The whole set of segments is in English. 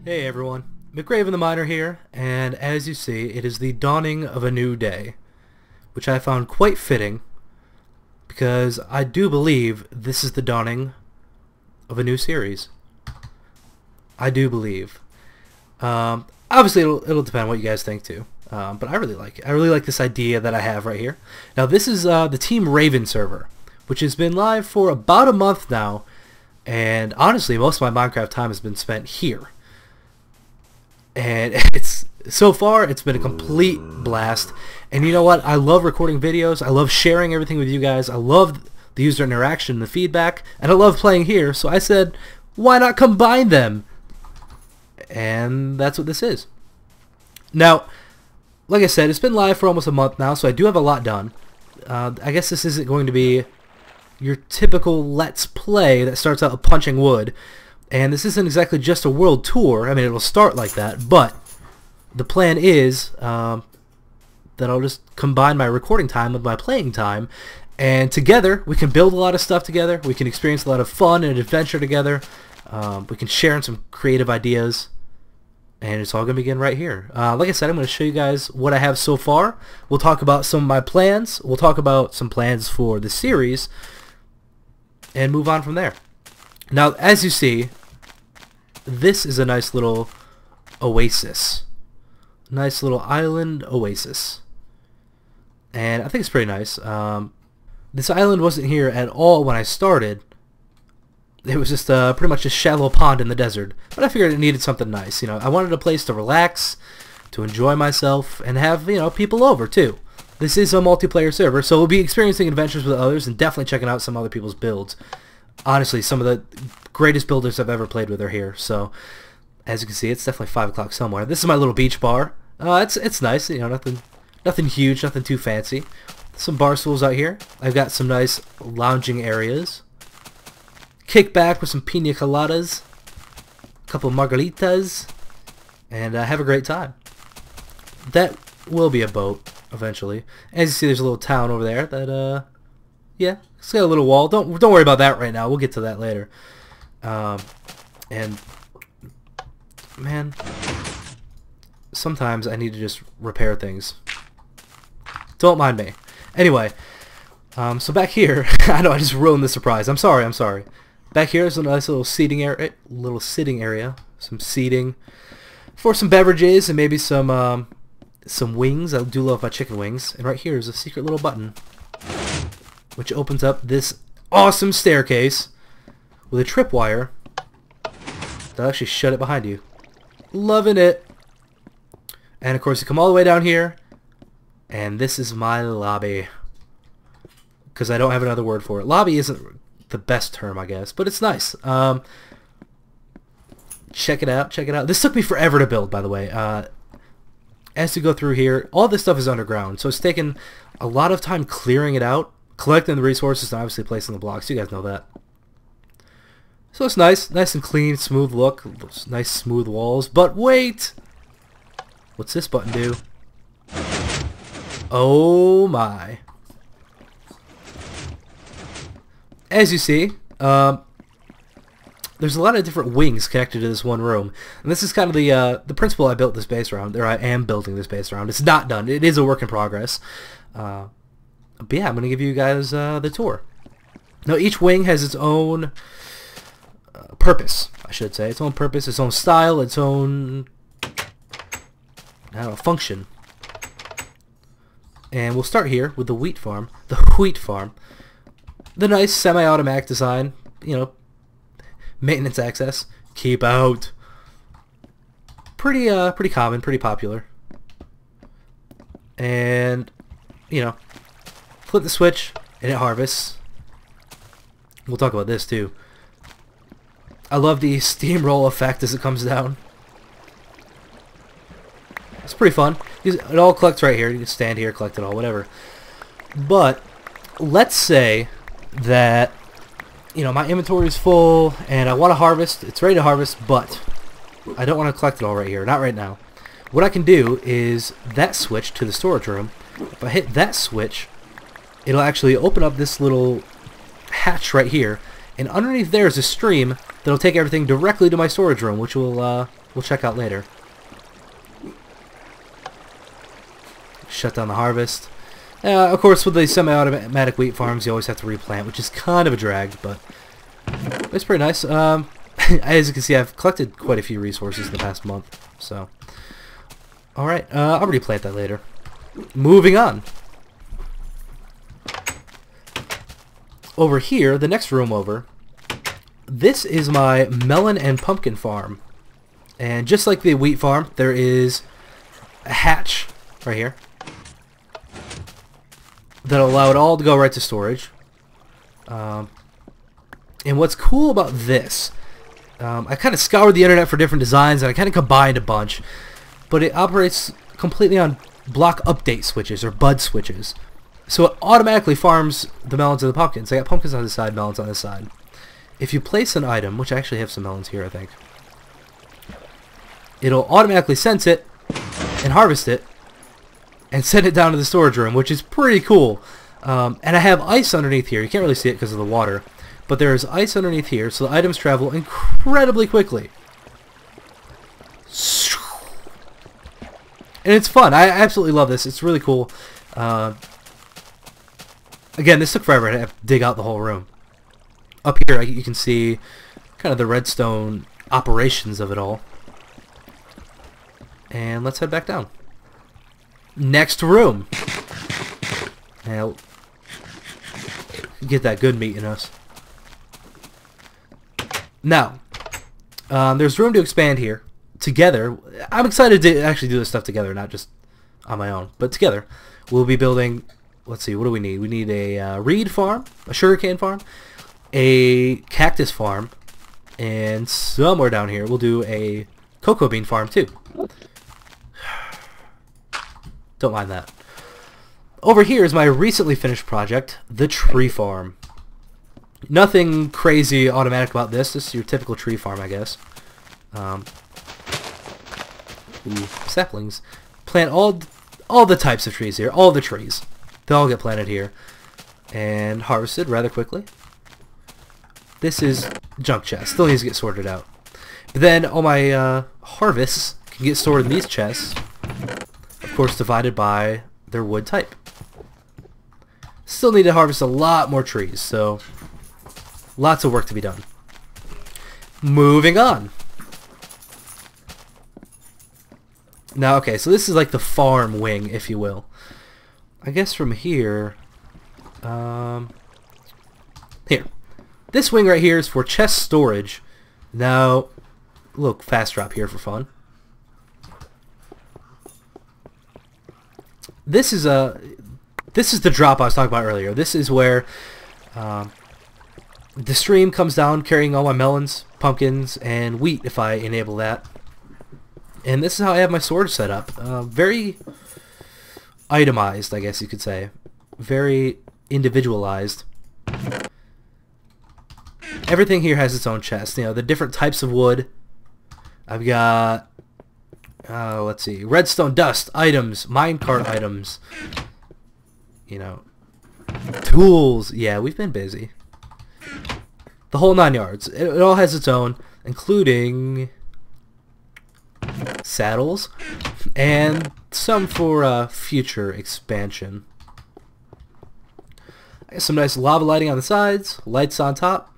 Hey everyone, McRaventheMiner here, and as you see, it is the dawning of a new day, which I found quite fitting, because I do believe this is the dawning of a new series. I do believe. Obviously, it'll depend on what you guys think too, but I really like it. I really like this idea that I have right here. Now, this is the Team Raven server, which has been live for about a month now, and honestly, most of my Minecraft time has been spent here. And so far it's been a complete blast, and you know what, I love recording videos, I love sharing everything with you guys, I love the user interaction and the feedback, and I love playing here, so I said, why not combine them? And that's what this is. Now, like I said, it's been live for almost a month now, so I do have a lot done. I guess this isn't going to be your typical Let's Play that starts out with punching wood. And this isn't exactly just a world tour. I mean, it'll start like that, but the plan is that I'll just combine my recording time with my playing time, and together we can build a lot of stuff together, we can experience a lot of fun and adventure together, we can share in some creative ideas, and it's all going to begin right here. Like I said, I'm going to show you guys what I have so far. We'll talk about some of my plans, we'll talk about some plans for the series, and move on from there. Now, as you see, this is a nice little oasis. Nice little island oasis. And I think it's pretty nice. This island wasn't here at all when I started. It was just pretty much a shallow pond in the desert. But I figured it needed something nice. You know, I wanted a place to relax, to enjoy myself, and have, you know, people over too. This is a multiplayer server, so we'll be experiencing adventures with others and definitely checking out some other people's builds. Honestly, some of the greatest builders I've ever played with are here. So, as you can see, it's definitely 5 o'clock somewhere. This is my little beach bar. It's nice. You know, nothing huge, nothing too fancy. Some bar stools out here. I've got some nice lounging areas. Kick back with some pina coladas, a couple margaritas, and have a great time. That will be a boat eventually. As you see, there's a little town over there that yeah, it's got a little wall. Don't worry about that right now. We'll get to that later. And man, sometimes I need to just repair things. Don't mind me. Anyway, so back here, I know I just ruined the surprise. I'm sorry. Back here is a nice little seating area, sitting area, some seating for some beverages and maybe some wings. I do love my chicken wings. And right here is a secret little button, which opens up this awesome staircase with a tripwire that'll actually shut it behind you. Loving it. And of course you come all the way down here, and this is my lobby, because I don't have another word for it. Lobby isn't the best term, I guess, but it's nice. Check it out. This took me forever to build, by the way. As you go through here, all this stuff is underground, so it's taken a lot of time clearing it out, collecting the resources, and obviously placing the blocks. You guys know that. So it's nice and clean, smooth look, nice smooth walls. But wait, what's this button do? Oh my! As you see, there's a lot of different wings connected to this one room, and this is kind of the principle I built this base around. Or I am building this base around. It's not done. It is a work in progress. But yeah, I'm going to give you guys the tour. Now, each wing has its own purpose, I should say. Its own purpose, its own style, its own, I don't know, function. And we'll start here with the wheat farm. The wheat farm. The nice semi-automatic design, you know, maintenance access, keep out. Pretty common, pretty popular. And, you know, flip the switch and it harvests. We'll talk about this too. I love the steamroll effect as it comes down. It's pretty fun. It all collects right here. You can stand here, collect it all, whatever. But let's say that, you know, my inventory is full and I want to harvest. It's ready to harvest, but I don't want to collect it all right here. Not right now. What I can do is that switch to the storage room. If I hit that switch, it'll actually open up this little hatch right here, and underneath there is a stream that'll take everything directly to my storage room, which we'll check out later. Shut down the harvest. Of course, with the semi-automatic wheat farms, you always have to replant, which is kind of a drag, but it's pretty nice. As you can see, I've collected quite a few resources in the past month, so... Alright, I'll replant that later. Moving on. Over here, the next room over, this is my melon and pumpkin farm. And just like the wheat farm, there is a hatch right here that'll allow it all to go right to storage. And what's cool about this, I kind of scoured the internet for different designs and I kind of combined a bunch, but it operates completely on block update switches or bud switches. So it automatically farms the melons and the pumpkins. I got pumpkins on this side, melons on this side. If you place an item, which I actually have some melons here, I think, it'll automatically sense it and harvest it and send it down to the storage room, which is pretty cool. And I have ice underneath here. You can't really see it because of the water, but there is ice underneath here, so the items travel incredibly quickly. And it's fun. I absolutely love this. It's really cool. Again, this took forever to dig out the whole room. Up here, you can see kind of the redstone operations of it all. And let's head back down. Next room. Now, get that good meat in us. Now, there's room to expand here. Together, I'm excited to actually do this stuff together, not just on my own, but together. We'll be building, let's see, what do we need? We need a reed farm, a sugarcane farm, a cactus farm, and somewhere down here we'll do a cocoa bean farm too. Don't mind that. Over here is my recently finished project, the tree farm. Nothing crazy automatic about this. This is your typical tree farm, I guess. Ooh, saplings. Plant all the types of trees here. All the trees. They all get planted here. And harvested rather quickly. This is junk chest. Still needs to get sorted out. But then all my harvests can get stored in these chests. Of course divided by their wood type. Still need to harvest a lot more trees. So lots of work to be done. Moving on. Now, okay, so this is like the farm wing, if you will. I guess from here, here. This wing right here is for chest storage. Now, look, fast drop here for fun. This is the drop I was talking about earlier. This is where the stream comes down carrying all my melons, pumpkins, and wheat if I enable that. And this is how I have my storage set up. Very itemized, I guess you could say. Very individualized. Everything here has its own chest. You know, the different types of wood. I've got, let's see, redstone dust items, minecart items. You know, tools. Yeah, we've been busy. The whole 9 yards. It all has its own, including saddles and some for future expansion. I got some nice lava lighting on the sides, lights on top.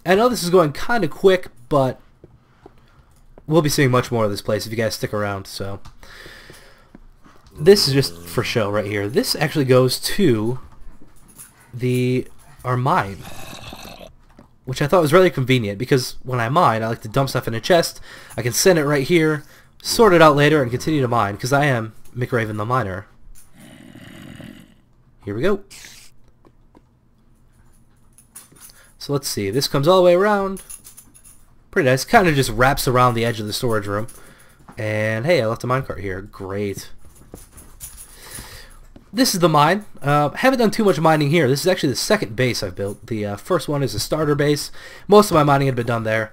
I know this is going kind of quick, but we'll be seeing much more of this place if you guys stick around. So this is just for show right here. This actually goes to our mine, which I thought was really convenient because when I mine, I like to dump stuff in a chest. I can send it right here, sort it out later, and continue to mine because I am McRaventheMiner. Here we go. So let's see. This comes all the way around. Pretty nice. Kind of just wraps around the edge of the storage room. And hey, I left a minecart here. Great. This is the mine. Haven't done too much mining here. This is actually the second base I've built. The first one is a starter base. Most of my mining had been done there.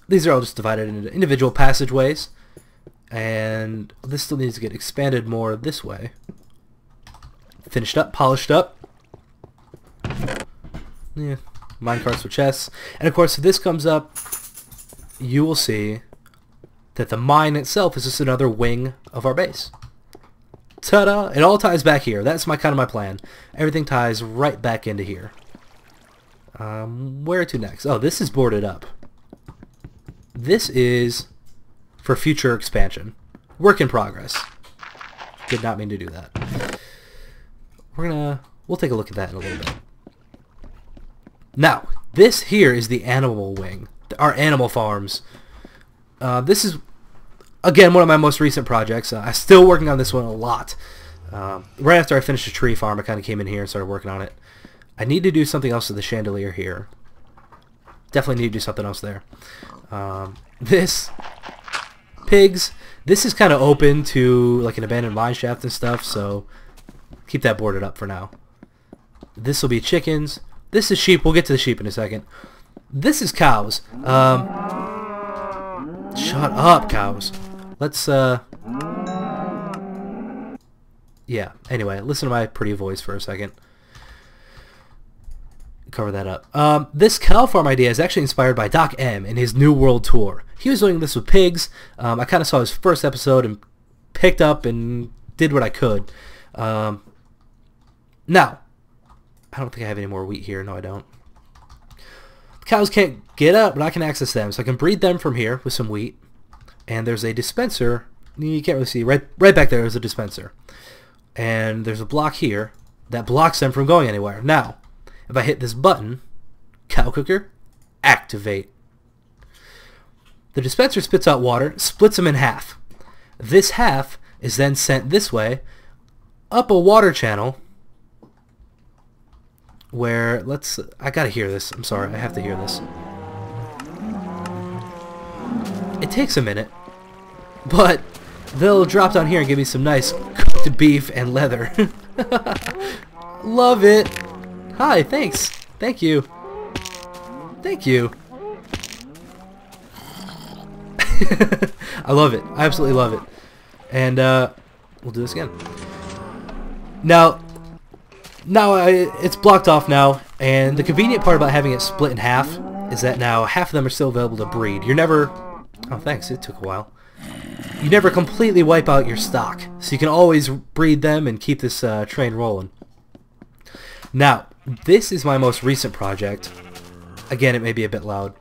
These are all just divided into individual passageways. And this still needs to get expanded more this way. Finished up, polished up. Yeah, minecarts with chests. And of course, if this comes up, you will see that the mine itself is just another wing of our base. Ta-da! It all ties back here. That's my plan. Everything ties right back into here. Where to next? Oh, this is boarded up. This is for future expansion. Work in progress. Did not mean to do that. We'll take a look at that in a little bit. Now, this here is the animal wing. Our animal farms. This is, again, one of my most recent projects. I'm still working on this one a lot. Right after I finished the tree farm, I kind of came in here and started working on it. I need to do something else to the chandelier here. Definitely need to do something else there. This, pigs, this is kind of open to like an abandoned mine shaft and stuff, so keep that boarded up for now. This will be chickens. This is sheep. We'll get to the sheep in a second. This is cows. Shut up, cows. Let's, yeah, anyway, listen to my pretty voice for a second. Cover that up. This cow farm idea is actually inspired by Doc M in his New World Tour. He was doing this with pigs. I kind of saw his first episode and picked up and did what I could. Now, I don't think I have any more wheat here. No, I don't. The cows can't get up, but I can access them. So I can breed them from here with some wheat. And there's a dispenser. You can't really see. Right back there is a dispenser. And there's a block here that blocks them from going anywhere. Now, if I hit this button, cow cooker, activate. The dispenser spits out water, splits them in half. This half is then sent this way, up a water channel, where, I gotta hear this. I'm sorry, I have to hear this. It takes a minute, but they'll drop down here and give me some nice cooked beef and leather. Love it. Hi, thanks. Thank you. Thank you. I love it. I absolutely love it. And we'll do this again. Now it's blocked off now, and the convenient part about having it split in half is that now half of them are still available to breed. You're never... Oh, thanks. It took a while. You never completely wipe out your stock, so you can always breed them and keep this train rolling. Now, this is my most recent project. Again, it may be a bit loud.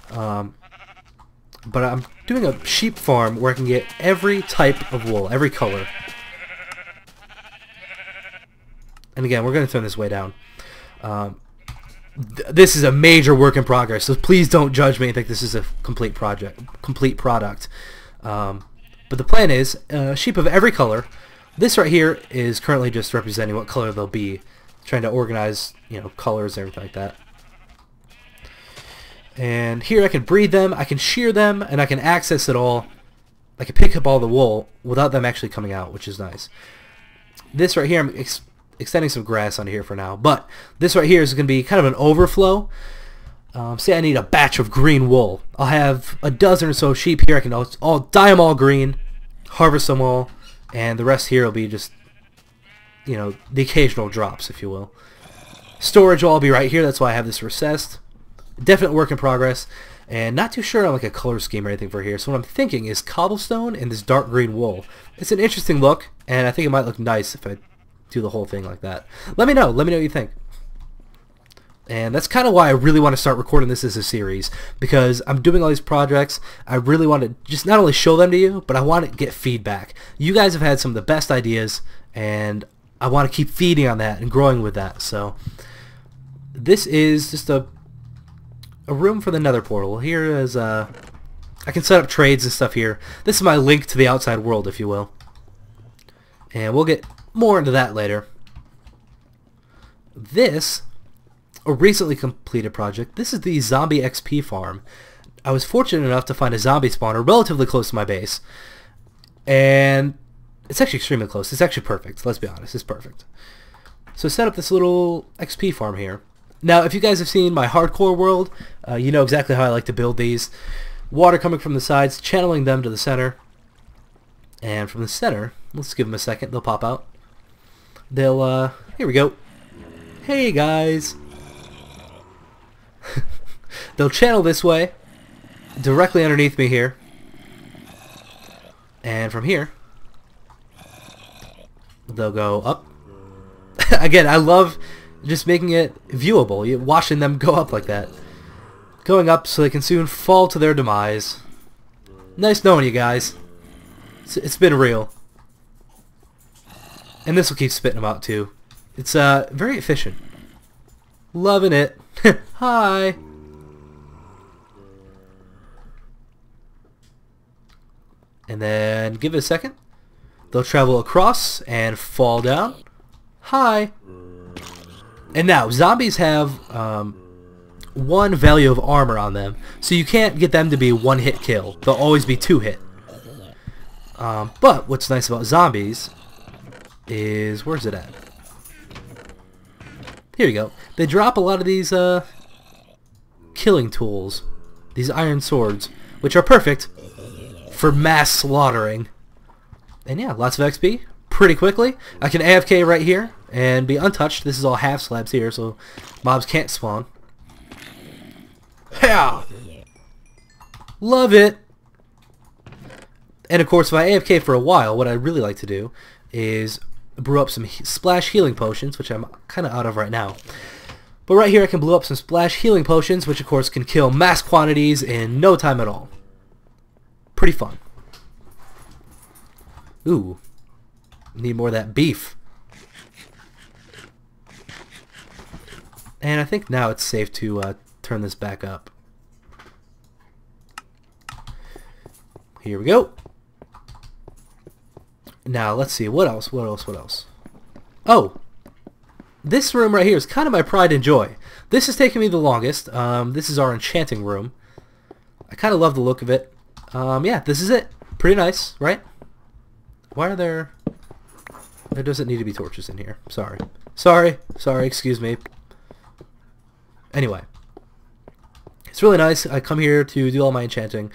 But I'm doing a sheep farm where I can get every type of wool, every color. And again, we're going to turn this way down. This is a major work in progress, so please don't judge me and think this is a complete product. But the plan is sheep of every color. This right here is currently just representing what color they'll be. Trying to organize, colors and everything like that. And here I can breed them, I can shear them, and I can access it all. I can pick up all the wool without them actually coming out, which is nice. This right here, I'm extending some grass onto here for now, but this right here is going to be kind of an overflow. Say I need a batch of green wool. I'll have a dozen or so sheep here. I can all dye them all green, harvest them all, and the rest here will be just, the occasional drops, if you will. Storage will all be right here. That's why I have this recessed. Definite work in progress, and not too sure on like a color scheme or anything for here. So what I'm thinking is cobblestone and this dark green wool. It's an interesting look, and I think it might look nice if I do the whole thing like that. Let me know. Let me know what you think. And that's kind of why I really want to start recording this as a series, because I'm doing all these projects. I really want to just not only show them to you, but I want to get feedback. You guys have had some of the best ideas, and I want to keep feeding on that and growing with that. So this is just a room for the nether portal. Here is I can set up trades and stuff here. This is my link to the outside world, if you will. And we'll get more into that later. This, a recently completed project. This is the Zombie XP farm. I was fortunate enough to find a zombie spawner relatively close to my base. And it's actually extremely close. It's actually perfect. Let's be honest. It's perfect. So set up this little XP farm here. Now, if you guys have seen my hardcore world, you know exactly how I like to build these. Water coming from the sides, channeling them to the center. And from the center, let's give them a second. They'll pop out. They'll, here we go. Hey, guys. They'll channel this way, directly underneath me here. And from here, they'll go up. Again, I love just making it viewable, watching them go up like that. Going up so they can soon fall to their demise. Nice knowing you guys. It's been real. And this will keep spitting them out too. It's very efficient. Loving it. Hi. And then give it a second. They'll travel across and fall down. Hi. And now, zombies have one value of armor on them, so you can't get them to be one hit kill. They'll always be 2 hit. But what's nice about zombies is, where's it at? Here you go. They drop a lot of these killing tools, these iron swords, which are perfect for mass slaughtering. And yeah, lots of XP pretty quickly. I can AFK right here and be untouched. This is all half slabs here, so mobs can't spawn. Yeah, love it. And of course, if I AFK for a while, what I really like to do is brew up some splash healing potions, which I'm kind of out of right now. But right here I can brew up some splash healing potions, which of course can kill mass quantities in no time at all. Pretty fun. Ooh, need more of that beef. And I think now it's safe to turn this back up. Here we go. Now let's see, what else? Oh, this room right here is kind of my pride and joy. This is taking me the longest. This is our enchanting room. I kind of love the look of it. Yeah, this is it. Pretty nice, right? Why are there doesn't need to be torches in here. Sorry, excuse me. Anyway, it's really nice. I come here to do all my enchanting.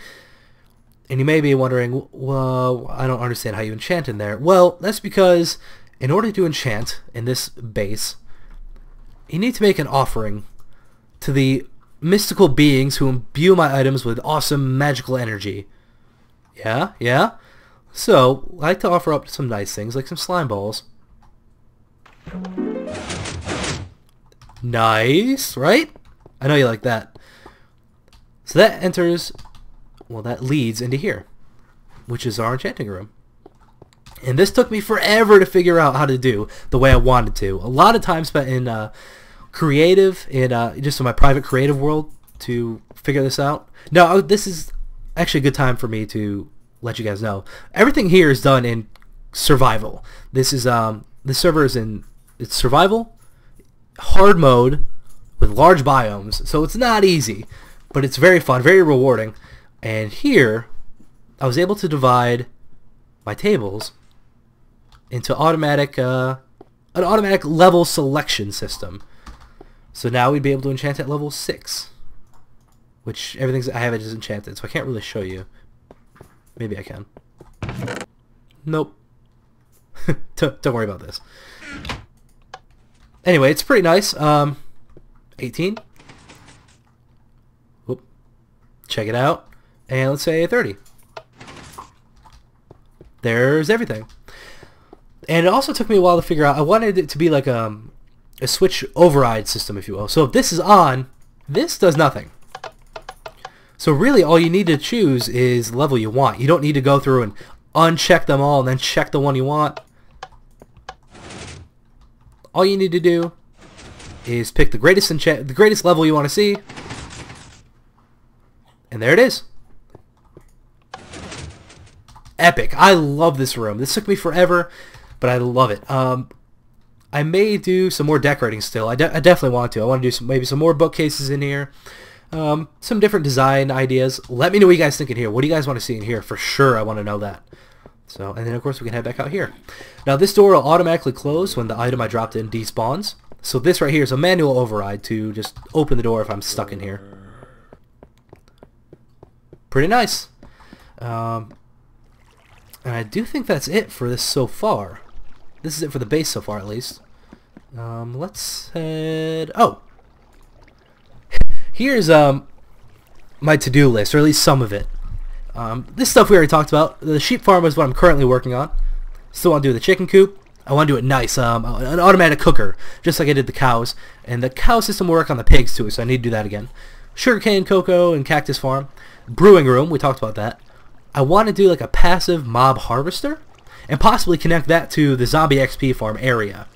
And you may be wondering, well, I don't understand how you enchant in there. Well, that's because in order to enchant in this base, you need to make an offering to the mystical beings who imbue my items with awesome magical energy. Yeah? So, I like to offer up some nice things, like some slime balls. Nice, right? I know you like that. So that enters... well, that leads into here, which is our enchanting room. And this took me forever to figure out how to do the way I wanted to. A lot of time spent in creative, just in my private creative world to figure this out. Now, this is actually a good time for me to let you guys know. Everything here is done in survival. This is the server is in it's survival, hard mode with large biomes. So it's not easy, but it's very fun, very rewarding. And here, I was able to divide my tables into an automatic level selection system. So now we'd be able to enchant at level 6, which everything I have is enchanted, so I can't really show you. Maybe I can. Nope. Don't worry about this. Anyway, it's pretty nice. 18. Whoop. Check it out. And let's say 30. There's everything. And it also took me a while to figure out. I wanted it to be like a switch override system, if you will. So if this is on, this does nothing. So really all you need to choose is the level you want. You don't need to go through and uncheck them all and then check the one you want. All you need to do is pick the greatest level you want to see. And there it is. Epic. I love this room. This took me forever, but I love it. I may do some more decorating still. I definitely want to. I want to do maybe some more bookcases in here. some different design ideas. Let me know what you guys think in here. What do you guys want to see in here? For sure, I want to know that. So, and then of course we can head back out here. Now this door will automatically close when the item I dropped in despawns. So this right here is a manual override to just open the door if I'm stuck in here. Pretty nice. And I do think that's it for this so far. This is it for the base so far, at least. Let's head... Oh! Here's my to-do list, or at least some of it. This stuff we already talked about. The sheep farm is what I'm currently working on. Still want to do the chicken coop. I want to do it nice. An automatic cooker, just like I did the cows. And the cow system will work on the pigs too, so I need to do that again. Sugarcane, cocoa, and cactus farm. Brewing room, we talked about that. I want to do like a passive mob harvester, and possibly connect that to the zombie XP farm area.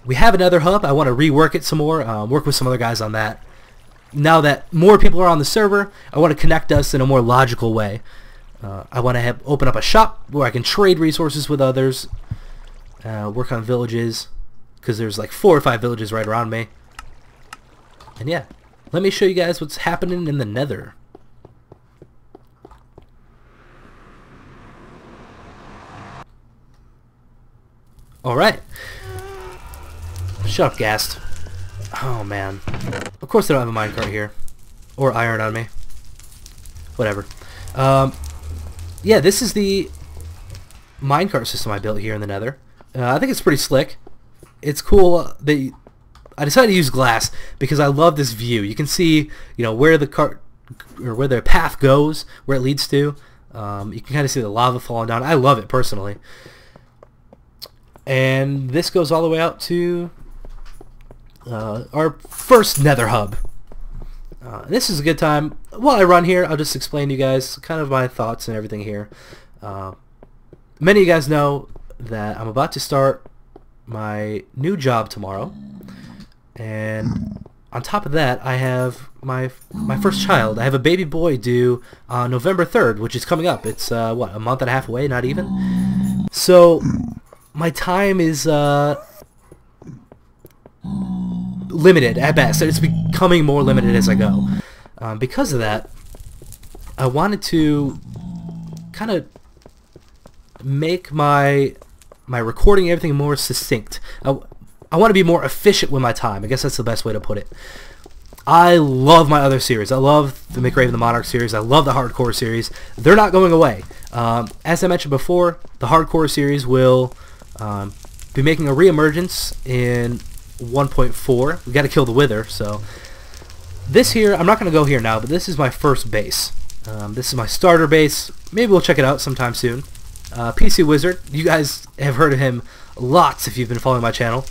We have another hub. I want to rework it some more, work with some other guys on that. Now that more people are on the server, I want to connect us in a more logical way. I want to open up a shop where I can trade resources with others, work on villages, because there's like 4 or 5 villages right around me. And yeah, let me show you guys what's happening in the Nether. Alright. Shut up, Ghast. Oh, man. Of course I don't have a minecart here. Or iron on me. Whatever. Yeah, this is the minecart system I built here in the Nether. I think it's pretty slick. It's cool. I decided to use glass because I love this view. You can see, you know, where the cart or where the path goes, where it leads to. You can kind of see the lava falling down. I love it personally. And this goes all the way out to our first Nether hub. This is a good time. While I run here, I'll just explain to you guys kind of my thoughts and everything here. Many of you guys know that I'm about to start my new job tomorrow, and on top of that, I have my first child. I have a baby boy due on November 3rd, which is coming up. It's what, a month and a half away, not even. So my time is limited at best. It's becoming more limited as I go. Because of that, I wanted to kind of make my recording and everything more succinct. I want to be more efficient with my time. I guess that's the best way to put it. I love my other series. I love the McRaventheMiner series. I love the hardcore series. They're not going away. As I mentioned before, the hardcore series will be making a reemergence in 1.4. We got to kill the Wither. So this here, I'm not going to go here now, but this is my first base. This is my starter base. Maybe we'll check it out sometime soon. PC Wizard, you guys have heard of him lots if you've been following my channel.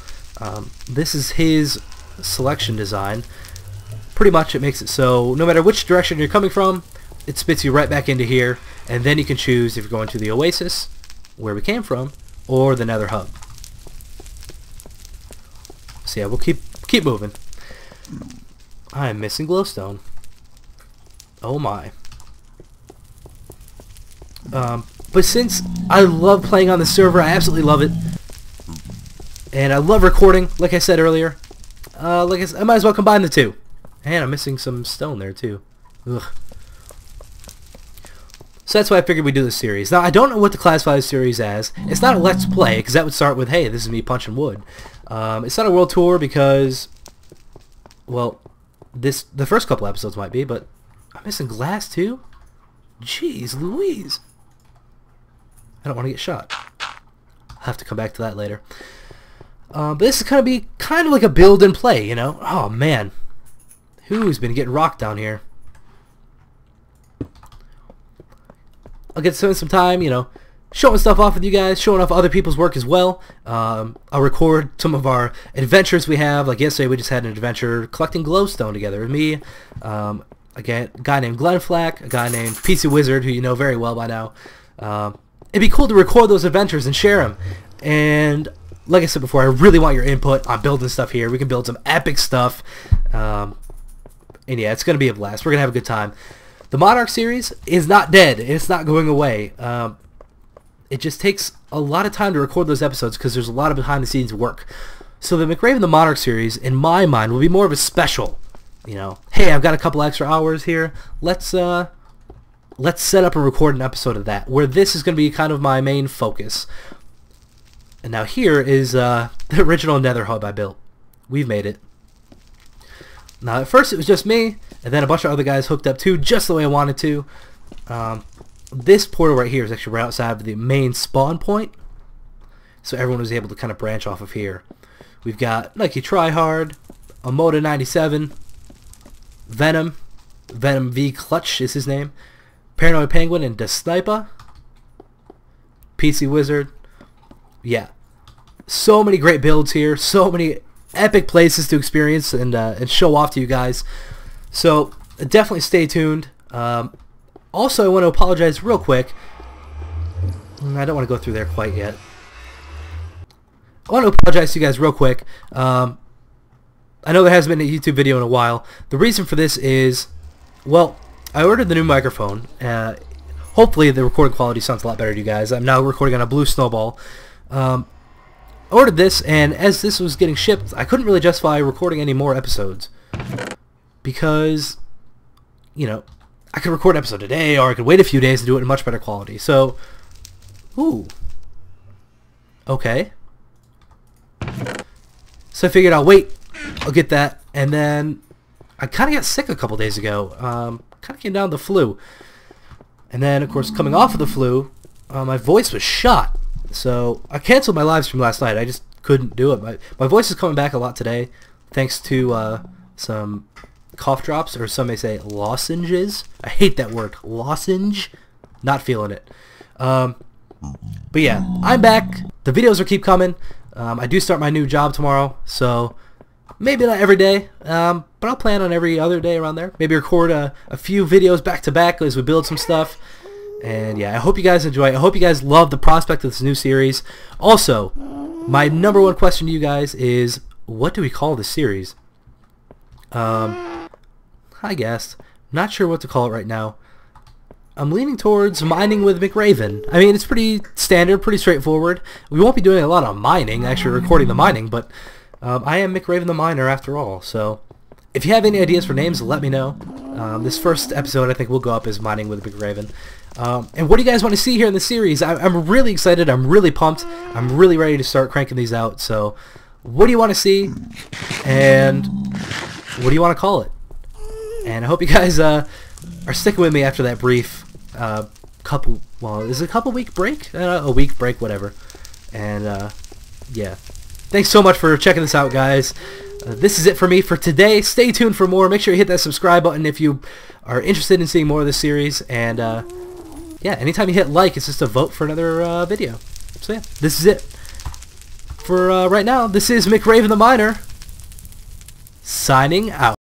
This is his selection design. Pretty much it makes it so no matter which direction you're coming from, it spits you right back into here, and then you can choose if you're going to the Oasis, where we came from, or the Nether Hub. So yeah, we'll keep moving. I am missing glowstone. Oh my. But since I love playing on the server, I absolutely love it. And I love recording, like I said earlier. I might as well combine the two. And I'm missing some stone there too. Ugh. So that's why I figured we'd do this series. Now, I don't know what to classify this series as. It's not a Let's Play, because that would start with, hey, this is me punching wood. It's not a world tour because, well, the first couple episodes might be, but I'm missing glass too? Jeez Louise. I don't want to get shot. I'll have to come back to that later. But this is going to be kind of like a build and play, you know? Oh, man. Who's been getting rocked down here? I'll get to spend some time, you know, showing stuff off with you guys, showing off other people's work as well. I'll record some of our adventures we have. Like yesterday, we just had an adventure collecting glowstone together with me, a guy named Glenn Flack, a guy named PC Wizard, who you know very well by now. It'd be cool to record those adventures and share them. And like I said before, I really want your input on building stuff here. We can build some epic stuff. And yeah, it's going to be a blast. We're going to have a good time. The Monarch series is not dead. It's not going away. It just takes a lot of time to record those episodes because there's a lot of behind-the-scenes work. So the McRaventheMiner series, in my mind, will be more of a special. you know, hey, I've got a couple extra hours here. Let's set up and record an episode of that, where this is going to be kind of my main focus. And now here is the original Nether hub I built. We've made it. Now at first it was just me, and then a bunch of other guys hooked up too, just the way I wanted to. This portal right here is actually right outside of the main spawn point, so everyone was able to kind of branch off of here. We've got Nike Tryhard, Amoda 97, Venom V Clutch is his name, Paranoid Penguin, and Desnipa, PC Wizard. Yeah, so many great builds here, so many epic places to experience and show off to you guys. So definitely stay tuned. Also, I want to apologize real quick. I don't want to go through there quite yet. I want to apologize to you guys real quick. I know there hasn't been a YouTube video in a while. The reason for this is, well, I ordered the new microphone. Hopefully the recording quality sounds a lot better to you guys. I'm now recording on a Blue Snowball. I ordered this, and as this was getting shipped, I couldn't really justify recording any more episodes. Because, you know, I could record an episode today, or I could wait a few days and do it in much better quality. So, ooh. Okay. So I figured I'll wait. I'll get that. And then I kind of got sick a couple days ago. Kind of came down with the flu. And then, of course, coming off of the flu, my voice was shot. So I canceled my live stream last night. I just couldn't do it. My voice is coming back a lot today, thanks to some cough drops, or some may say lozenges. I hate that word, lozenge. Not feeling it. But yeah, I'm back. The videos will keep coming. I do start my new job tomorrow, so maybe not every day, but I'll plan on every other day around there. Maybe record a few videos back to back as we build some stuff. And yeah, I hope you guys enjoy it. I hope you guys love the prospect of this new series. Also, my #1 question to you guys is, what do we call this series? I guess. Not sure what to call it right now. I'm leaning towards mining with McRaven. I mean, it's pretty standard, pretty straightforward. We won't be doing a lot of mining, actually recording the mining, but I am McRaventheMiner after all. So if you have any ideas for names, let me know. This first episode I think will go up as mining with McRaven. And what do you guys want to see here in the series? I'm really excited. I'm really pumped. I'm really ready to start cranking these out. So what do you want to see? And what do you want to call it? And I hope you guys are sticking with me after that brief is it a couple week break? A week break, whatever. And yeah. Thanks so much for checking this out, guys. This is it for me for today. Stay tuned for more. Make sure you hit that subscribe button if you are interested in seeing more of this series. And yeah, anytime you hit like, it's just a vote for another video. So yeah, this is it. For right now, this is McRaventheMiner, signing out.